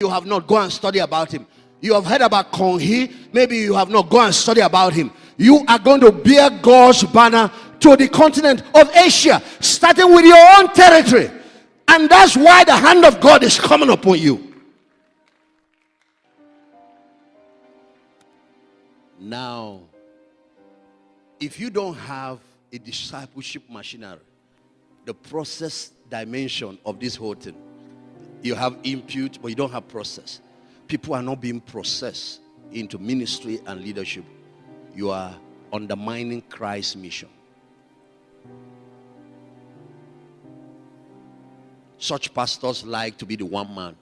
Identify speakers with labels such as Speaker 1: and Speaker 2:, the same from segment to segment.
Speaker 1: You have not gone and study about him. You have heard about Kong-hee. Maybe you have not gone and study about him. You are going to bear God's banner to the continent of Asia, starting with your own territory. And that's why the hand of God is coming upon you. Now, if you don't have a discipleship machinery, the process dimension of this whole thing, you have input, but you don't have process. People are not being processed into ministry and leadership. You are undermining Christ's mission. Such pastors like to be the one man.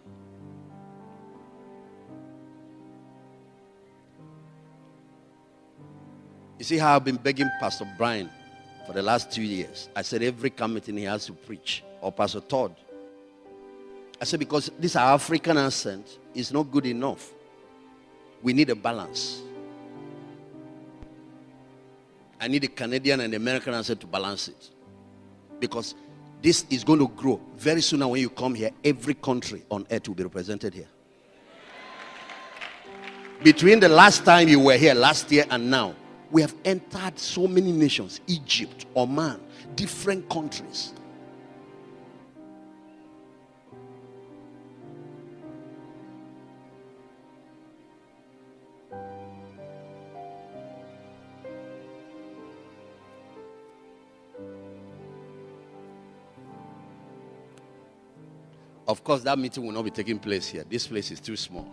Speaker 1: You see how I've been begging Pastor Brian for the last 2 years. I said every camp meeting he has to preach, or Pastor Todd. I said because this African accent is not good enough. We need a balance. I need a Canadian and American accent to balance it. Because this is going to grow. Very soon now when you come here, every country on earth will be represented here. Between the last time you were here, last year and now, we have entered so many nations. Egypt, Oman, different countries. Of course, that meeting will not be taking place here. This place is too small.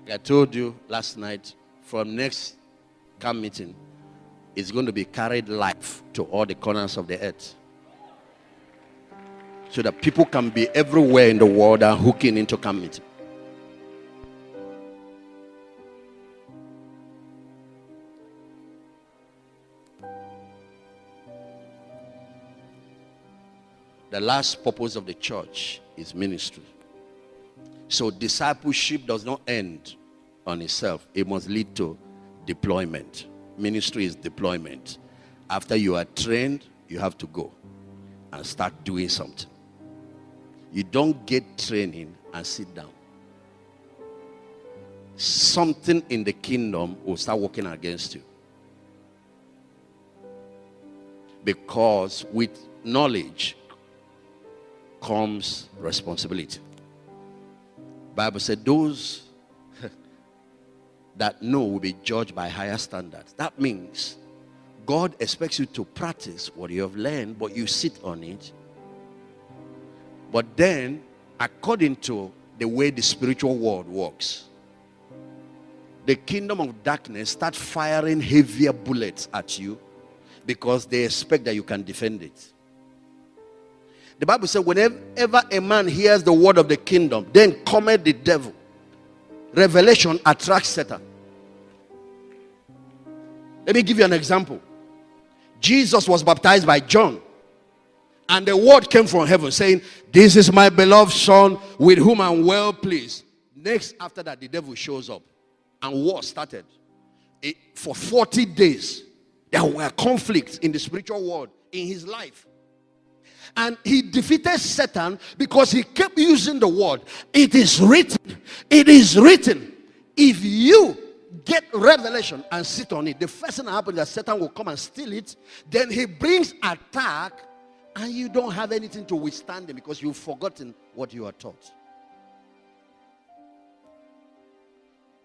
Speaker 1: I told you last night, from next camp meeting, it's going to be carried live to all the corners of the earth. So that people can be everywhere in the world and hooking into camp meeting. The last purpose of the church is ministry. So discipleship does not end on itself. It must lead to deployment. Ministry is deployment. After you are trained, you have to go and start doing something. You don't get training and sit down. Something in the kingdom will start working against you. Because with knowledge comes responsibility. Bible said those that know will be judged by higher standards. That means God expects you to practice what you have learned, but you sit on it. But then, according to the way the spiritual world works, the kingdom of darkness start firing heavier bullets at you because they expect that you can defend it. The Bible says, whenever a man hears the word of the kingdom, then cometh the devil. Revelation attracts Satan. Let me give you an example. Jesus was baptized by John. And the word came from heaven saying, this is my beloved son with whom I'm well pleased. Next, after that, the devil shows up. And war started. For 40 days, there were conflicts in the spiritual world, in his life. And he defeated Satan because he kept using the word. It is written. It is written. If you get revelation and sit on it, the first thing that happens is that Satan will come and steal it. Then he brings attack and you don't have anything to withstand him because you've forgotten what you are taught.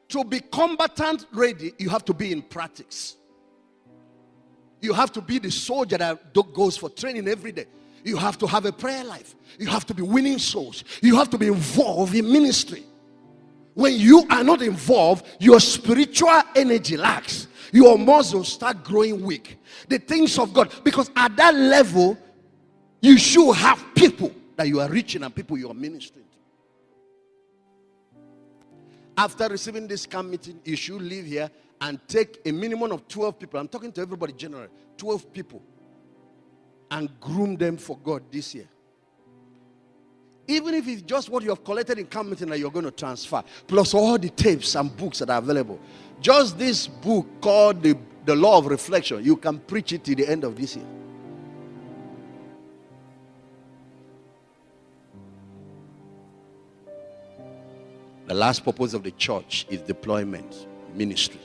Speaker 1: To be combatant ready, you have to be in practice. You have to be the soldier that goes for training every day. You have to have a prayer life. You have to be winning souls. You have to be involved in ministry. When you are not involved, your spiritual energy lacks. Your muscles start growing weak. The things of God. Because at that level, you should have people that you are reaching and people you are ministering to. After receiving this camp meeting, you should leave here and take a minimum of 12 people. I'm talking to everybody generally. 12 people. And groom them for God this year. Even if it's just what you have collected in camp meeting that you're going to transfer, plus all the tapes and books that are available. Just this book called the Law of Reflection, you can preach it till the end of this year. The last purpose of the church is deployment, ministry.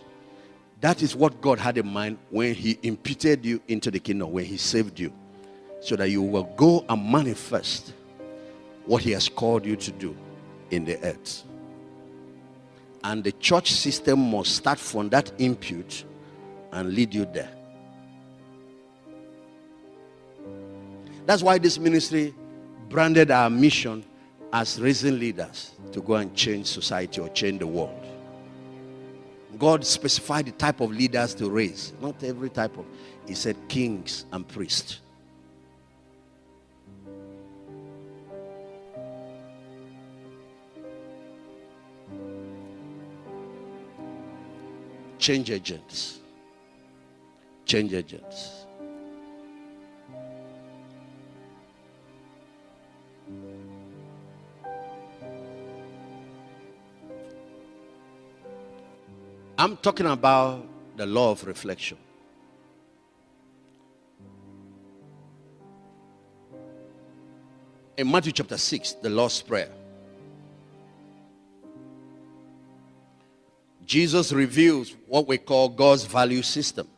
Speaker 1: That is what God had in mind when he imputed you into the kingdom, when he saved you, so that you will go and manifest what he has called you to do in the earth. And the church system must start from that input and lead you there. That's why this ministry branded our mission as raising leaders to go and change society or change the world. God specified the type of leaders to raise. Not every type of. He said kings and priests. Change agents. Change agents. I'm talking about the law of reflection. In Matthew chapter 6, the Lord's Prayer, Jesus reveals what we call God's value system.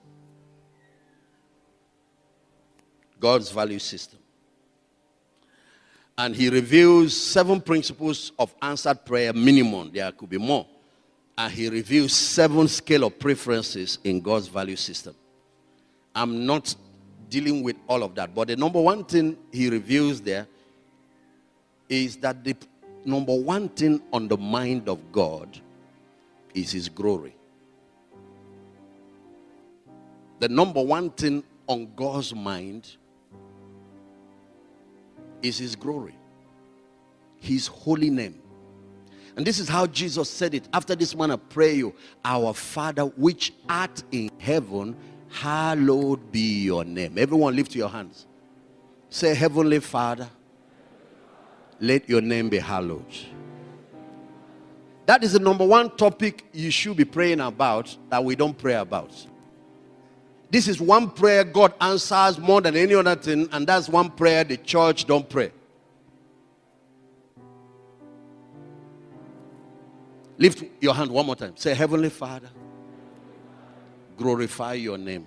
Speaker 1: God's value system. And he reveals 7 principles of answered prayer minimum. There could be more. And he reveals 7 scale of preferences in God's value system. I'm not dealing with all of that. But the number one thing he reveals there is that the number one thing on the mind of God is his glory. The number one thing on God's mind is his glory. His holy name. And this is how Jesus said it. After this manner pray you, our Father which art in heaven, hallowed be your name. Everyone lift your hands. Say, Heavenly Father, let your name be hallowed. That is the number one topic you should be praying about that we don't pray about. This is one prayer God answers more than any other thing, and that's one prayer the church don't pray. Lift your hand one more time. Say, Heavenly Father, glorify your name.